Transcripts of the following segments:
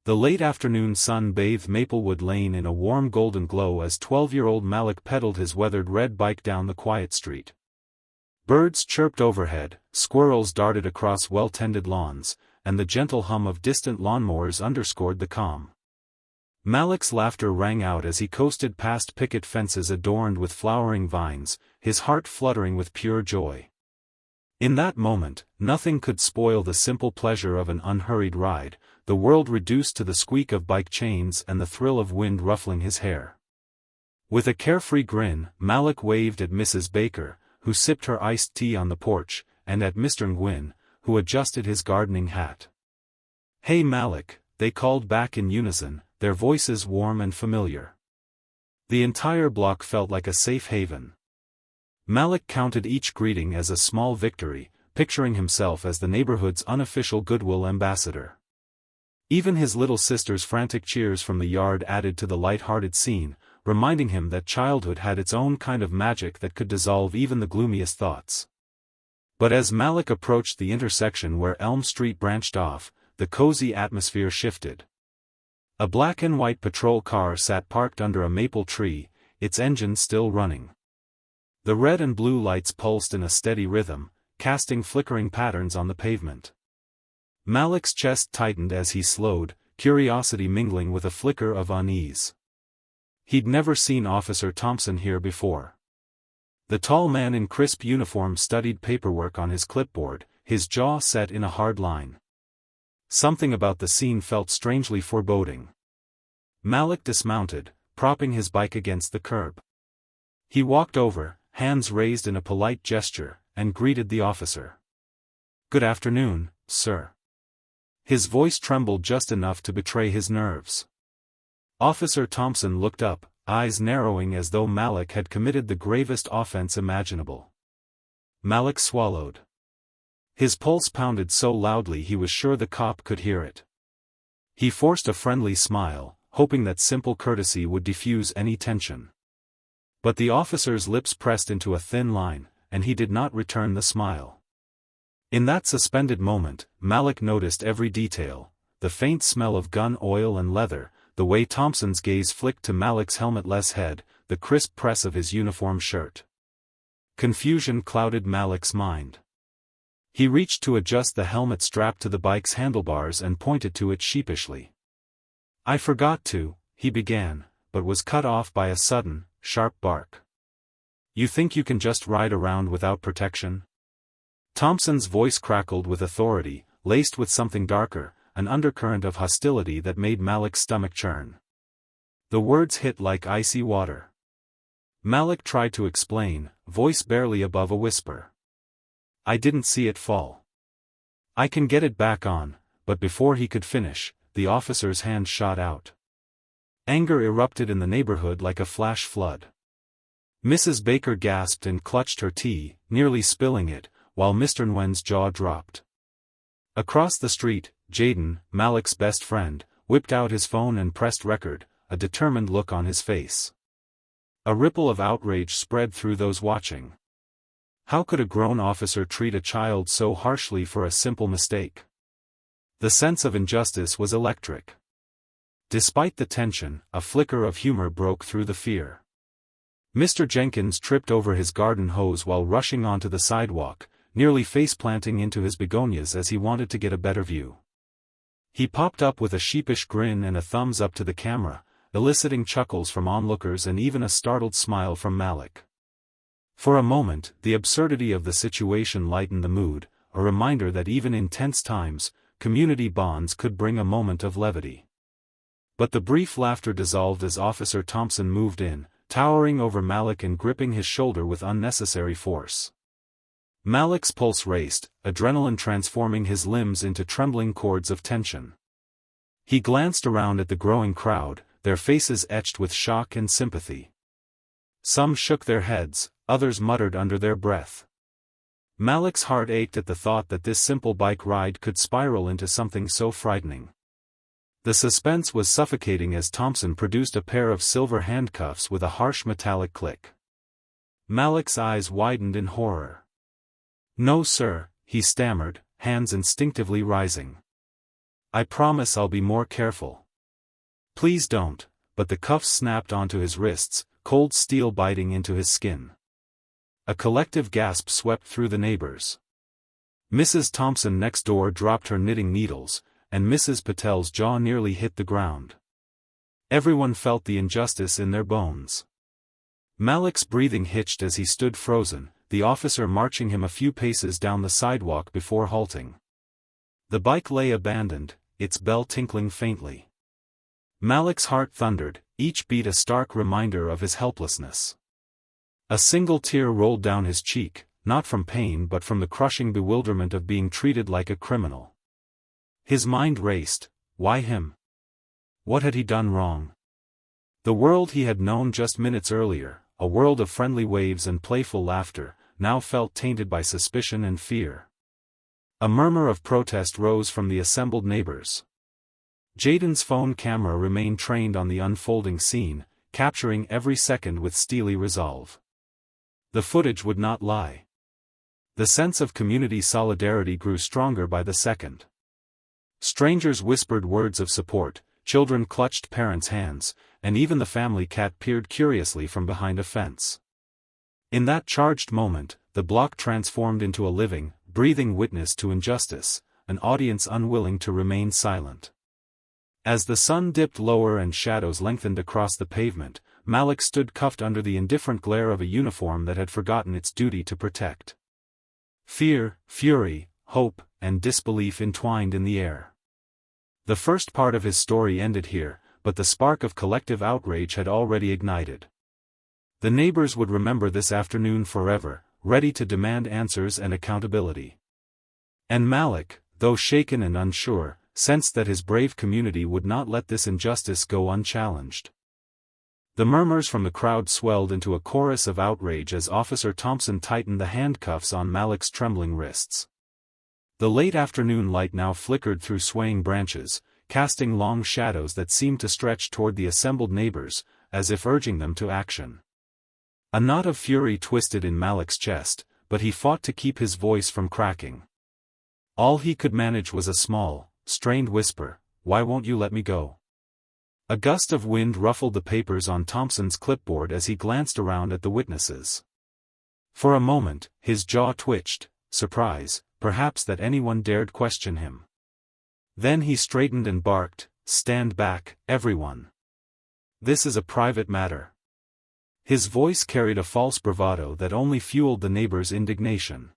The late afternoon sun bathed Maplewood Lane in a warm golden glow as 12-year-old Malik pedaled his weathered red bike down the quiet street. Birds chirped overhead, squirrels darted across well-tended lawns, and the gentle hum of distant lawnmowers underscored the calm. Malik's laughter rang out as he coasted past picket fences adorned with flowering vines, his heart fluttering with pure joy. In that moment, nothing could spoil the simple pleasure of an unhurried ride, the world reduced to the squeak of bike chains and the thrill of wind ruffling his hair. With a carefree grin, Malik waved at Mrs. Baker, who sipped her iced tea on the porch, and at Mr. Nguyen, who adjusted his gardening hat. "Hey Malik," they called back in unison, their voices warm and familiar. The entire block felt like a safe haven. Malik counted each greeting as a small victory, picturing himself as the neighborhood's unofficial goodwill ambassador. Even his little sister's frantic cheers from the yard added to the light-hearted scene, reminding him that childhood had its own kind of magic that could dissolve even the gloomiest thoughts. But as Malik approached the intersection where Elm Street branched off, the cozy atmosphere shifted. A black and white patrol car sat parked under a maple tree, its engine still running. The red and blue lights pulsed in a steady rhythm, casting flickering patterns on the pavement. Malik's chest tightened as he slowed, curiosity mingling with a flicker of unease. He'd never seen Officer Thompson here before. The tall man in crisp uniform studied paperwork on his clipboard, his jaw set in a hard line. Something about the scene felt strangely foreboding. Malik dismounted, propping his bike against the curb. He walked over, hands raised in a polite gesture, and greeted the officer. "Good afternoon, sir." His voice trembled just enough to betray his nerves. Officer Thompson looked up, eyes narrowing as though Malik had committed the gravest offense imaginable. Malik swallowed. His pulse pounded so loudly he was sure the cop could hear it. He forced a friendly smile, hoping that simple courtesy would diffuse any tension. But the officer's lips pressed into a thin line, and he did not return the smile. In that suspended moment, Malik noticed every detail, the faint smell of gun oil and leather, the way Thompson's gaze flicked to Malik's helmetless head, the crisp press of his uniform shirt. Confusion clouded Malik's mind. He reached to adjust the helmet strap to the bike's handlebars and pointed to it sheepishly. "I forgot to," he began, but was cut off by a sudden, sharp bark. "You think you can just ride around without protection?" Thompson's voice crackled with authority, laced with something darker, an undercurrent of hostility that made Malik's stomach churn. The words hit like icy water. Malik tried to explain, voice barely above a whisper. "I didn't see it fall. I can get it back on," but before he could finish, the officer's hand shot out. Anger erupted in the neighborhood like a flash flood. Mrs. Baker gasped and clutched her tea, nearly spilling it, while Mr. Nguyen's jaw dropped. Across the street, Jaden, Malik's best friend, whipped out his phone and pressed record, a determined look on his face. A ripple of outrage spread through those watching. How could a grown officer treat a child so harshly for a simple mistake? The sense of injustice was electric. Despite the tension, a flicker of humor broke through the fear. Mr. Jenkins tripped over his garden hose while rushing onto the sidewalk, nearly face-planting into his begonias as he wanted to get a better view. He popped up with a sheepish grin and a thumbs up to the camera, eliciting chuckles from onlookers and even a startled smile from Malik. For a moment, the absurdity of the situation lightened the mood, a reminder that even in tense times, community bonds could bring a moment of levity. But the brief laughter dissolved as Officer Thompson moved in, towering over Malik and gripping his shoulder with unnecessary force. Malik's pulse raced, adrenaline transforming his limbs into trembling cords of tension. He glanced around at the growing crowd, their faces etched with shock and sympathy. Some shook their heads, others muttered under their breath. Malik's heart ached at the thought that this simple bike ride could spiral into something so frightening. The suspense was suffocating as Thompson produced a pair of silver handcuffs with a harsh metallic click. Malik's eyes widened in horror. "No sir," he stammered, hands instinctively rising. I promise I'll be more careful. Please don't, but the cuffs snapped onto his wrists, cold steel biting into his skin. A collective gasp swept through the neighbors. Mrs. Thompson next door dropped her knitting needles, and Mrs. Patel's jaw nearly hit the ground. Everyone felt the injustice in their bones. Malik's breathing hitched as he stood frozen, the officer marching him a few paces down the sidewalk before halting. The bike lay abandoned, its bell tinkling faintly. Malik's heart thundered, each beat a stark reminder of his helplessness. A single tear rolled down his cheek, not from pain but from the crushing bewilderment of being treated like a criminal. His mind raced. Why him? What had he done wrong? The world he had known just minutes earlier, a world of friendly waves and playful laughter, now felt tainted by suspicion and fear. A murmur of protest rose from the assembled neighbors. Jaden's phone camera remained trained on the unfolding scene, capturing every second with steely resolve. The footage would not lie. The sense of community solidarity grew stronger by the second. Strangers whispered words of support, children clutched parents' hands, and even the family cat peered curiously from behind a fence. In that charged moment, the block transformed into a living, breathing witness to injustice, an audience unwilling to remain silent. As the sun dipped lower and shadows lengthened across the pavement, Malik stood cuffed under the indifferent glare of a uniform that had forgotten its duty to protect. Fear, fury, hope, and disbelief entwined in the air. The first part of his story ended here, but the spark of collective outrage had already ignited. The neighbors would remember this afternoon forever, ready to demand answers and accountability. And Malik, though shaken and unsure, sensed that his brave community would not let this injustice go unchallenged. The murmurs from the crowd swelled into a chorus of outrage as Officer Thompson tightened the handcuffs on Malik's trembling wrists. The late afternoon light now flickered through swaying branches, casting long shadows that seemed to stretch toward the assembled neighbors, as if urging them to action. A knot of fury twisted in Malik's chest, but he fought to keep his voice from cracking. All he could manage was a small, strained whisper, "Why won't you let me go?" A gust of wind ruffled the papers on Thompson's clipboard as he glanced around at the witnesses. For a moment, his jaw twitched, surprise, perhaps that anyone dared question him. Then he straightened and barked, "Stand back, everyone. This is a private matter." His voice carried a false bravado that only fueled the neighbors' indignation.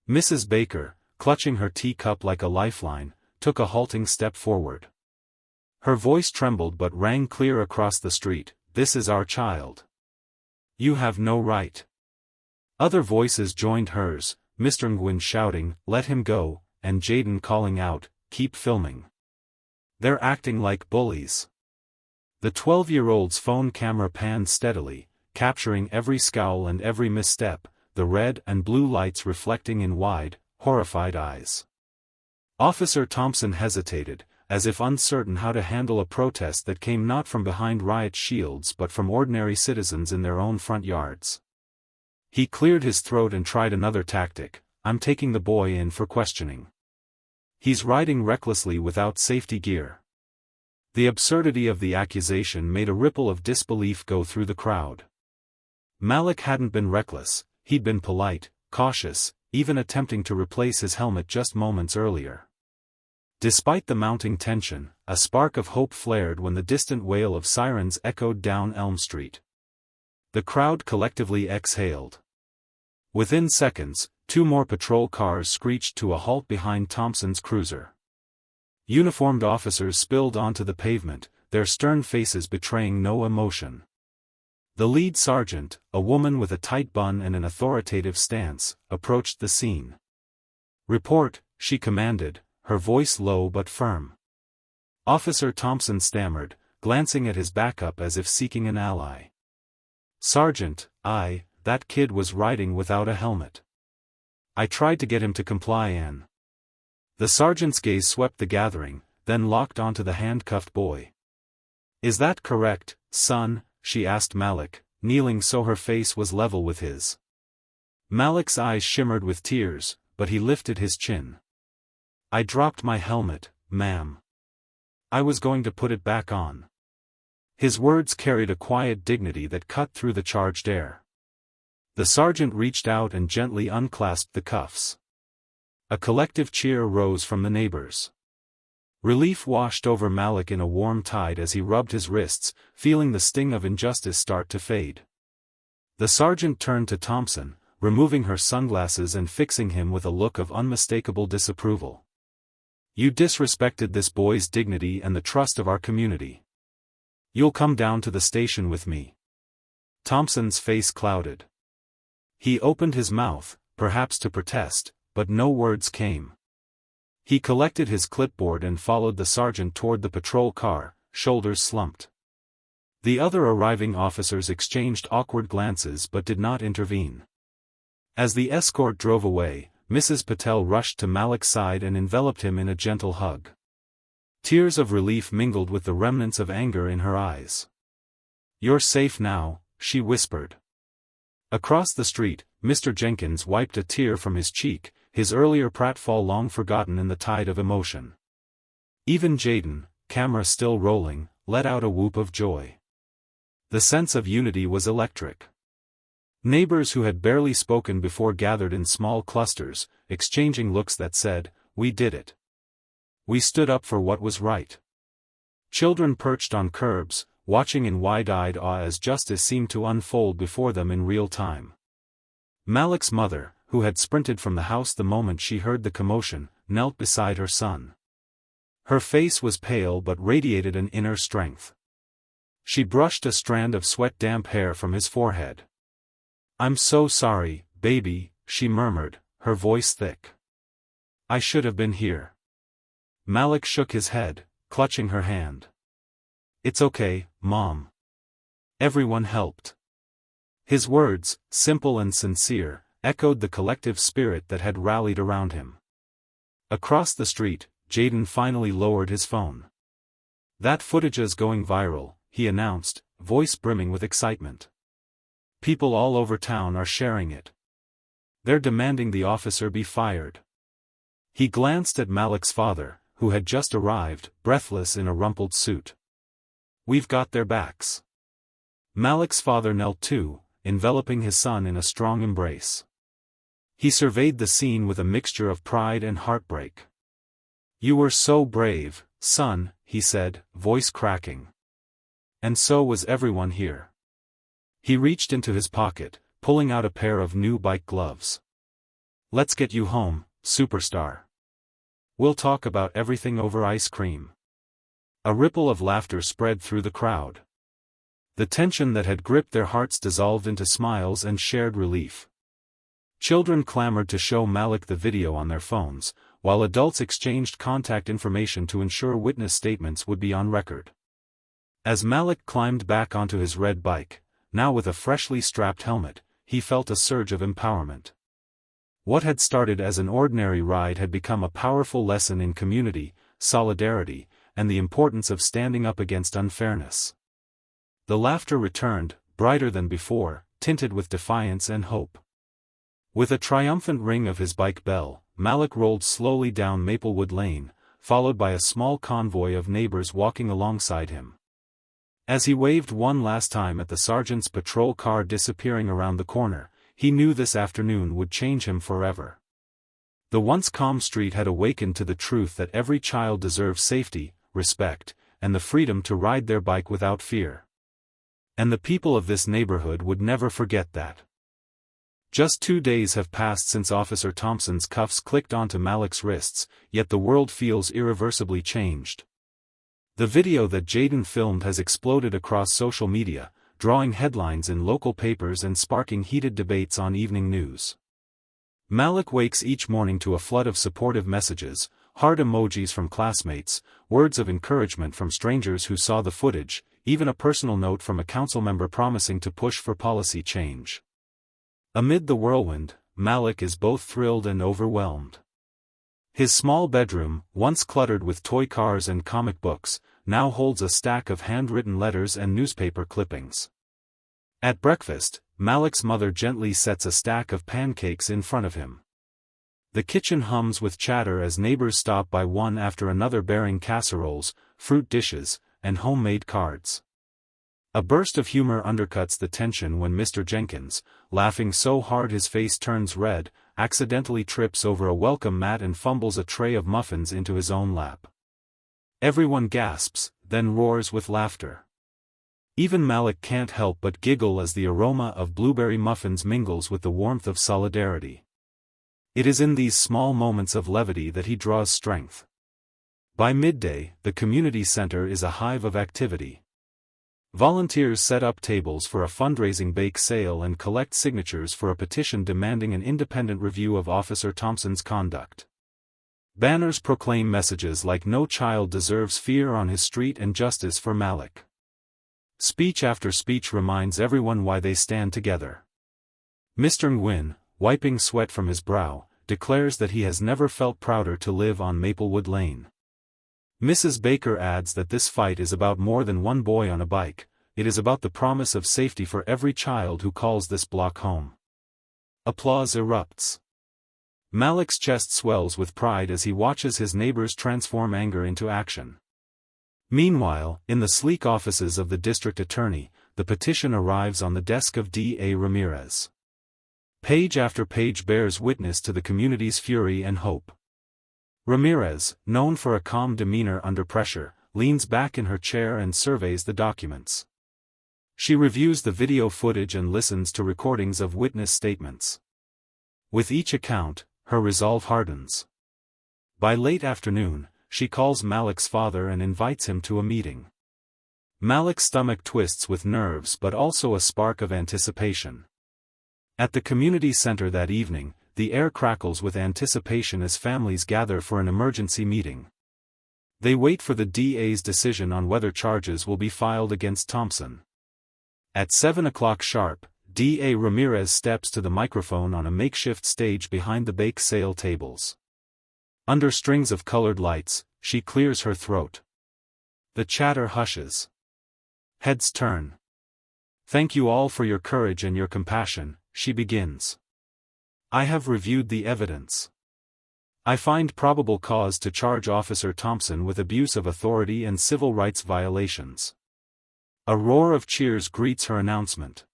Mrs. Baker, clutching her teacup like a lifeline, took a halting step forward. Her voice trembled but rang clear across the street, "This is our child. You have no right." Other voices joined hers, Mr. Nguyen shouting, "Let him go," and Jaden calling out, "Keep filming. They're acting like bullies." The 12-year-old's phone camera panned steadily, capturing every scowl and every misstep, the red and blue lights reflecting in wide, horrified eyes. Officer Thompson hesitated, as if uncertain how to handle a protest that came not from behind riot shields but from ordinary citizens in their own front yards. He cleared his throat and tried another tactic, "I'm taking the boy in for questioning. He's riding recklessly without safety gear." The absurdity of the accusation made a ripple of disbelief go through the crowd. Malik hadn't been reckless, he'd been polite, cautious, even attempting to replace his helmet just moments earlier. Despite the mounting tension, a spark of hope flared when the distant wail of sirens echoed down Elm Street. The crowd collectively exhaled. Within seconds, 2 more patrol cars screeched to a halt behind Thompson's cruiser. Uniformed officers spilled onto the pavement, their stern faces betraying no emotion. The lead sergeant, a woman with a tight bun and an authoritative stance, approached the scene. "Report," she commanded, her voice low but firm. Officer Thompson stammered, glancing at his backup as if seeking an ally. "Sergeant, that kid was riding without a helmet. I tried to get him to comply and..." The sergeant's gaze swept the gathering, then locked onto the handcuffed boy. "Is that correct, son?" she asked Malik, kneeling so her face was level with his. Malik's eyes shimmered with tears, but he lifted his chin. "I dropped my helmet, ma'am. I was going to put it back on." His words carried a quiet dignity that cut through the charged air. The sergeant reached out and gently unclasped the cuffs. A collective cheer rose from the neighbors. Relief washed over Malik in a warm tide as he rubbed his wrists, feeling the sting of injustice start to fade. The sergeant turned to Thompson, removing her sunglasses and fixing him with a look of unmistakable disapproval. "You disrespected this boy's dignity and the trust of our community. You'll come down to the station with me." Thompson's face clouded. He opened his mouth, perhaps to protest, but no words came. He collected his clipboard and followed the sergeant toward the patrol car, shoulders slumped. The other arriving officers exchanged awkward glances but did not intervene. As the escort drove away, Mrs. Patel rushed to Malik's side and enveloped him in a gentle hug. Tears of relief mingled with the remnants of anger in her eyes. "You're safe now," she whispered. Across the street, Mr. Jenkins wiped a tear from his cheek, his earlier pratfall long forgotten in the tide of emotion. Even Jaden, camera still rolling, let out a whoop of joy. The sense of unity was electric. Neighbors who had barely spoken before gathered in small clusters, exchanging looks that said, "We did it. We stood up for what was right." Children perched on curbs, watching in wide-eyed awe as justice seemed to unfold before them in real time. Malik's mother, who had sprinted from the house the moment she heard the commotion, knelt beside her son. Her face was pale but radiated an inner strength. She brushed a strand of sweat-damp hair from his forehead. "I'm so sorry, baby," she murmured, her voice thick. "I should have been here." Malik shook his head, clutching her hand. "It's okay, Mom. Everyone helped." His words, simple and sincere, echoed the collective spirit that had rallied around him. Across the street, Jaden finally lowered his phone. "That footage is going viral," he announced, voice brimming with excitement. "People all over town are sharing it. They're demanding the officer be fired." He glanced at Malik's father, who had just arrived, breathless in a rumpled suit. "We've got their backs." Malik's father knelt too, enveloping his son in a strong embrace. He surveyed the scene with a mixture of pride and heartbreak. "You were so brave, son," he said, voice cracking. "And so was everyone here." He reached into his pocket, pulling out a pair of new bike gloves. "Let's get you home, superstar. We'll talk about everything over ice cream." A ripple of laughter spread through the crowd. The tension that had gripped their hearts dissolved into smiles and shared relief. Children clamored to show Malik the video on their phones, while adults exchanged contact information to ensure witness statements would be on record. As Malik climbed back onto his red bike, now with a freshly strapped helmet, he felt a surge of empowerment. What had started as an ordinary ride had become a powerful lesson in community, solidarity, and the importance of standing up against unfairness. The laughter returned, brighter than before, tinted with defiance and hope. With a triumphant ring of his bike bell, Malik rolled slowly down Maplewood Lane, followed by a small convoy of neighbors walking alongside him. As he waved one last time at the sergeant's patrol car disappearing around the corner, he knew this afternoon would change him forever. The once calm street had awakened to the truth that every child deserves safety, respect, and the freedom to ride their bike without fear. And the people of this neighborhood would never forget that. Just 2 days have passed since Officer Thompson's cuffs clicked onto Malik's wrists, yet the world feels irreversibly changed. The video that Jaden filmed has exploded across social media, drawing headlines in local papers and sparking heated debates on evening news. Malik wakes each morning to a flood of supportive messages, heart emojis from classmates, words of encouragement from strangers who saw the footage, even a personal note from a council member promising to push for policy change. Amid the whirlwind, Malik is both thrilled and overwhelmed. His small bedroom, once cluttered with toy cars and comic books, now holds a stack of handwritten letters and newspaper clippings. At breakfast, Malik's mother gently sets a stack of pancakes in front of him. The kitchen hums with chatter as neighbors stop by one after another bearing casseroles, fruit dishes, and homemade cards. A burst of humor undercuts the tension when Mr. Jenkins, laughing so hard his face turns red, accidentally trips over a welcome mat and fumbles a tray of muffins into his own lap. Everyone gasps, then roars with laughter. Even Malik can't help but giggle as the aroma of blueberry muffins mingles with the warmth of solidarity. It is in these small moments of levity that he draws strength. By midday, the community center is a hive of activity. Volunteers set up tables for a fundraising bake sale and collect signatures for a petition demanding an independent review of Officer Thompson's conduct. Banners proclaim messages like "No child deserves fear on his street" and "Justice for Malik." Speech after speech reminds everyone why they stand together. Mr. Nguyen, wiping sweat from his brow, declares that he has never felt prouder to live on Maplewood Lane. Mrs. Baker adds that this fight is about more than one boy on a bike, it is about the promise of safety for every child who calls this block home. Applause erupts. Malik's chest swells with pride as he watches his neighbors transform anger into action. Meanwhile, in the sleek offices of the district attorney, the petition arrives on the desk of D.A. Ramirez. Page after page bears witness to the community's fury and hope. Ramirez, known for a calm demeanor under pressure, leans back in her chair and surveys the documents. She reviews the video footage and listens to recordings of witness statements. With each account, her resolve hardens. By late afternoon, she calls Malik's father and invites him to a meeting. Malik's stomach twists with nerves but also a spark of anticipation. At the community center that evening, the air crackles with anticipation as families gather for an emergency meeting. They wait for the DA's decision on whether charges will be filed against Thompson. At 7 o'clock sharp, D.A. Ramirez steps to the microphone on a makeshift stage behind the bake sale tables. Under strings of colored lights, she clears her throat. The chatter hushes. Heads turn. "Thank you all for your courage and your compassion," she begins. "I have reviewed the evidence. I find probable cause to charge Officer Thompson with abuse of authority and civil rights violations." A roar of cheers greets her announcement.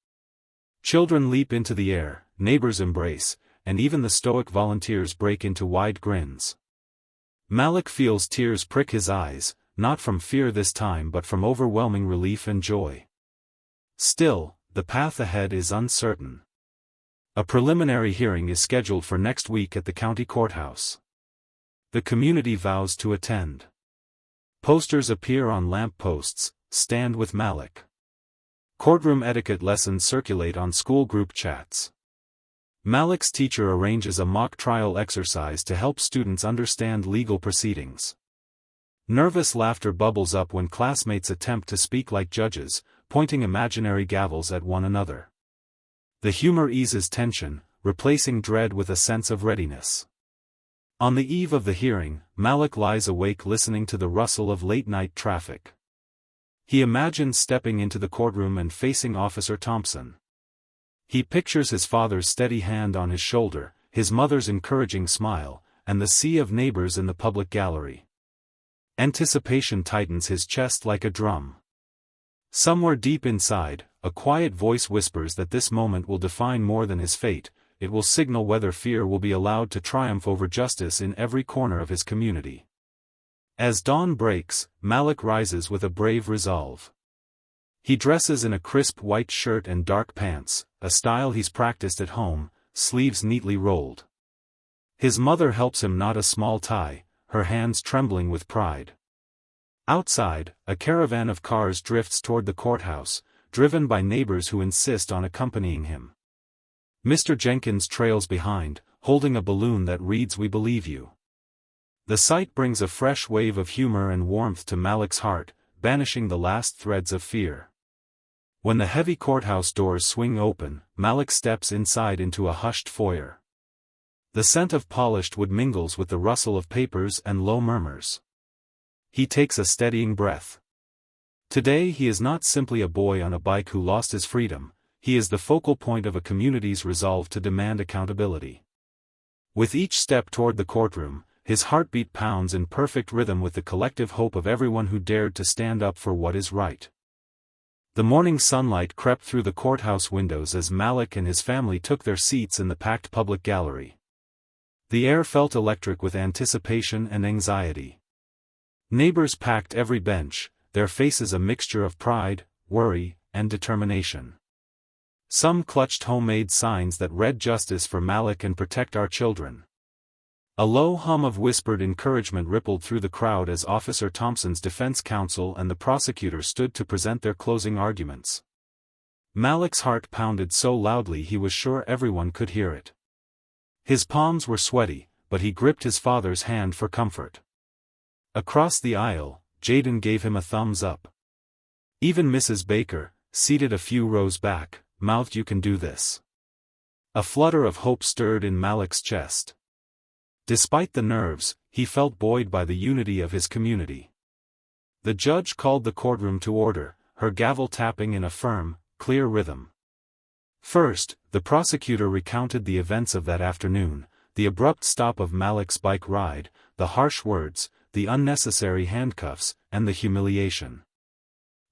Children leap into the air, neighbors embrace, and even the stoic volunteers break into wide grins. Malik feels tears prick his eyes, not from fear this time but from overwhelming relief and joy. Still, the path ahead is uncertain. A preliminary hearing is scheduled for next week at the county courthouse. The community vows to attend. Posters appear on lamp posts, "Stand with Malik." Courtroom etiquette lessons circulate on school group chats. Malik's teacher arranges a mock trial exercise to help students understand legal proceedings. Nervous laughter bubbles up when classmates attempt to speak like judges, pointing imaginary gavels at one another. The humor eases tension, replacing dread with a sense of readiness. On the eve of the hearing, Malik lies awake listening to the rustle of late-night traffic. He imagines stepping into the courtroom and facing Officer Thompson. He pictures his father's steady hand on his shoulder, his mother's encouraging smile, and the sea of neighbors in the public gallery. Anticipation tightens his chest like a drum. Somewhere deep inside, a quiet voice whispers that this moment will define more than his fate, it will signal whether fear will be allowed to triumph over justice in every corner of his community. As dawn breaks, Malik rises with a brave resolve. He dresses in a crisp white shirt and dark pants, a style he's practiced at home, sleeves neatly rolled. His mother helps him knot a small tie, her hands trembling with pride. Outside, a caravan of cars drifts toward the courthouse, driven by neighbors who insist on accompanying him. Mr. Jenkins trails behind, holding a balloon that reads "We believe you." The sight brings a fresh wave of humor and warmth to Malik's heart, banishing the last threads of fear. When the heavy courthouse doors swing open, Malik steps inside into a hushed foyer. The scent of polished wood mingles with the rustle of papers and low murmurs. He takes a steadying breath. Today he is not simply a boy on a bike who lost his freedom, he is the focal point of a community's resolve to demand accountability. With each step toward the courtroom, his heartbeat pounds in perfect rhythm with the collective hope of everyone who dared to stand up for what is right. The morning sunlight crept through the courthouse windows as Malik and his family took their seats in the packed public gallery. The air felt electric with anticipation and anxiety. Neighbors packed every bench, their faces a mixture of pride, worry, and determination. Some clutched homemade signs that read "Justice for Malik and protect our children." A low hum of whispered encouragement rippled through the crowd as Officer Thompson's defense counsel and the prosecutor stood to present their closing arguments. Malik's heart pounded so loudly he was sure everyone could hear it. His palms were sweaty, but he gripped his father's hand for comfort. Across the aisle, Jaden gave him a thumbs up. Even Mrs. Baker, seated a few rows back, mouthed, "You can do this." A flutter of hope stirred in Malik's chest. Despite the nerves, he felt buoyed by the unity of his community. The judge called the courtroom to order, her gavel tapping in a firm, clear rhythm. First, the prosecutor recounted the events of that afternoon, the abrupt stop of Malik's bike ride, the harsh words, the unnecessary handcuffs, and the humiliation.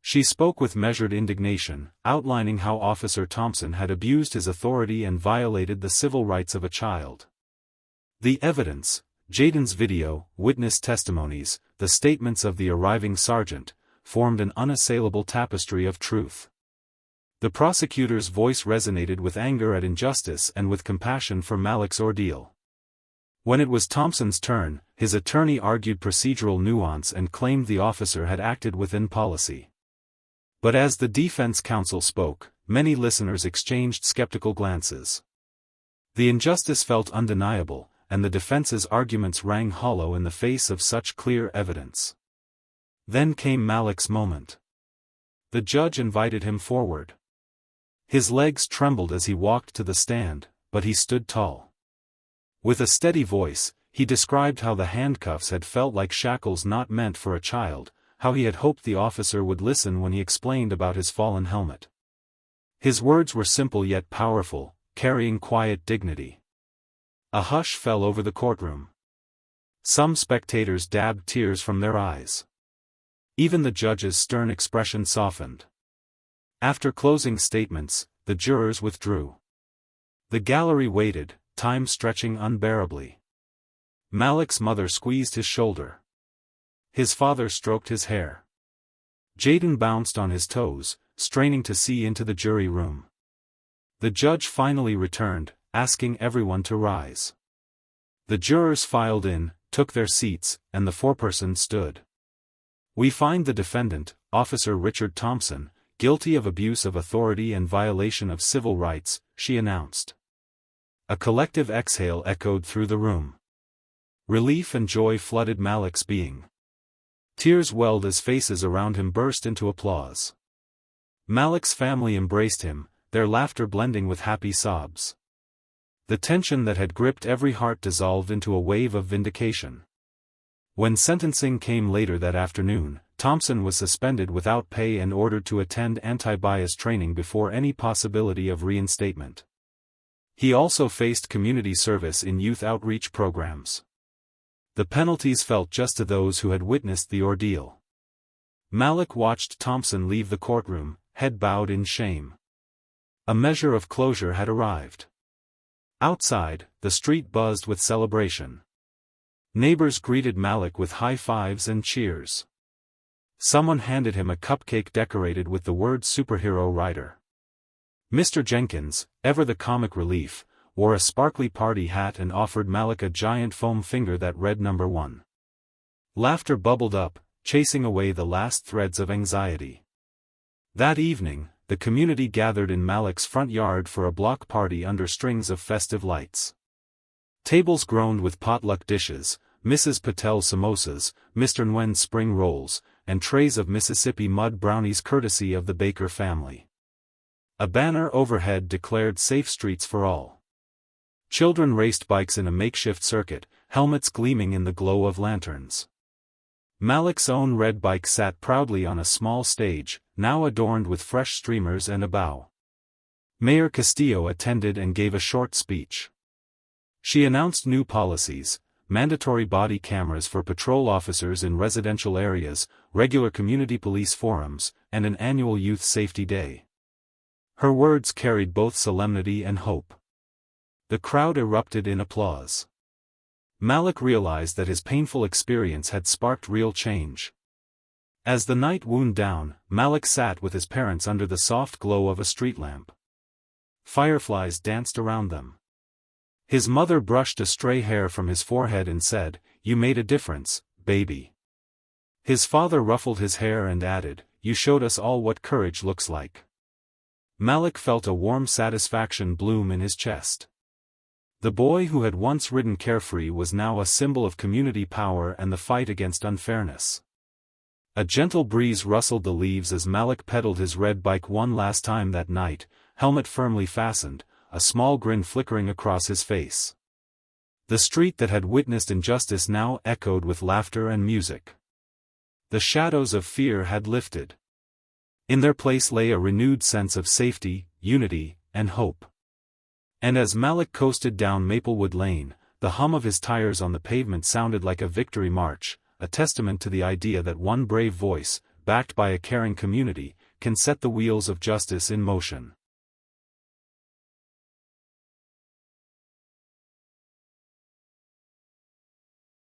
She spoke with measured indignation, outlining how Officer Thompson had abused his authority and violated the civil rights of a child. The evidence, Jaden's video, witness testimonies, the statements of the arriving sergeant, formed an unassailable tapestry of truth. The prosecutor's voice resonated with anger at injustice and with compassion for Malik's ordeal. When it was Thompson's turn, his attorney argued procedural nuance and claimed the officer had acted within policy. But as the defense counsel spoke, many listeners exchanged skeptical glances. The injustice felt undeniable, and the defense's arguments rang hollow in the face of such clear evidence. Then came Malik's moment. The judge invited him forward. His legs trembled as he walked to the stand, but he stood tall. With a steady voice, he described how the handcuffs had felt like shackles not meant for a child, how he had hoped the officer would listen when he explained about his fallen helmet. His words were simple yet powerful, carrying quiet dignity. A hush fell over the courtroom. Some spectators dabbed tears from their eyes. Even the judge's stern expression softened. After closing statements, the jurors withdrew. The gallery waited, time stretching unbearably. Malik's mother squeezed his shoulder. His father stroked his hair. Jaden bounced on his toes, straining to see into the jury room. The judge finally returned, asking everyone to rise. The jurors filed in, took their seats, and the foreperson stood. "We find the defendant, Officer Richard Thompson, guilty of abuse of authority and violation of civil rights," she announced. A collective exhale echoed through the room. Relief and joy flooded Malik's being. Tears welled as faces around him burst into applause. Malik's family embraced him, their laughter blending with happy sobs. The tension that had gripped every heart dissolved into a wave of vindication. When sentencing came later that afternoon, Thompson was suspended without pay and ordered to attend anti-bias training before any possibility of reinstatement. He also faced community service in youth outreach programs. The penalties felt just to those who had witnessed the ordeal. Malik watched Thompson leave the courtroom, head bowed in shame. A measure of closure had arrived. Outside, the street buzzed with celebration. Neighbors greeted Malik with high fives and cheers. Someone handed him a cupcake decorated with the word "Superhero Rider." Mr. Jenkins, ever the comic relief, wore a sparkly party hat and offered Malik a giant foam finger that read "Number 1." Laughter bubbled up, chasing away the last threads of anxiety. That evening, the community gathered in Malik's front yard for a block party under strings of festive lights. Tables groaned with potluck dishes, Mrs. Patel's samosas, Mr. Nguyen's spring rolls, and trays of Mississippi mud brownies courtesy of the Baker family. A banner overhead declared "Safe Streets for All." Children raced bikes in a makeshift circuit, helmets gleaming in the glow of lanterns. Malik's own red bike sat proudly on a small stage, now adorned with fresh streamers and a bow. Mayor Castillo attended and gave a short speech. She announced new policies: mandatory body cameras for patrol officers in residential areas, regular community police forums, and an annual Youth Safety Day. Her words carried both solemnity and hope. The crowd erupted in applause. Malik realized that his painful experience had sparked real change. As the night wound down, Malik sat with his parents under the soft glow of a street lamp. Fireflies danced around them. His mother brushed a stray hair from his forehead and said, "You made a difference, baby." His father ruffled his hair and added, "You showed us all what courage looks like." Malik felt a warm satisfaction bloom in his chest. The boy who had once ridden carefree was now a symbol of community power and the fight against unfairness. A gentle breeze rustled the leaves as Malik pedaled his red bike one last time that night, helmet firmly fastened, a small grin flickering across his face. The street that had witnessed injustice now echoed with laughter and music. The shadows of fear had lifted. In their place lay a renewed sense of safety, unity, and hope. And as Malik coasted down Maplewood Lane, the hum of his tires on the pavement sounded like a victory march, a testament to the idea that one brave voice, backed by a caring community, can set the wheels of justice in motion.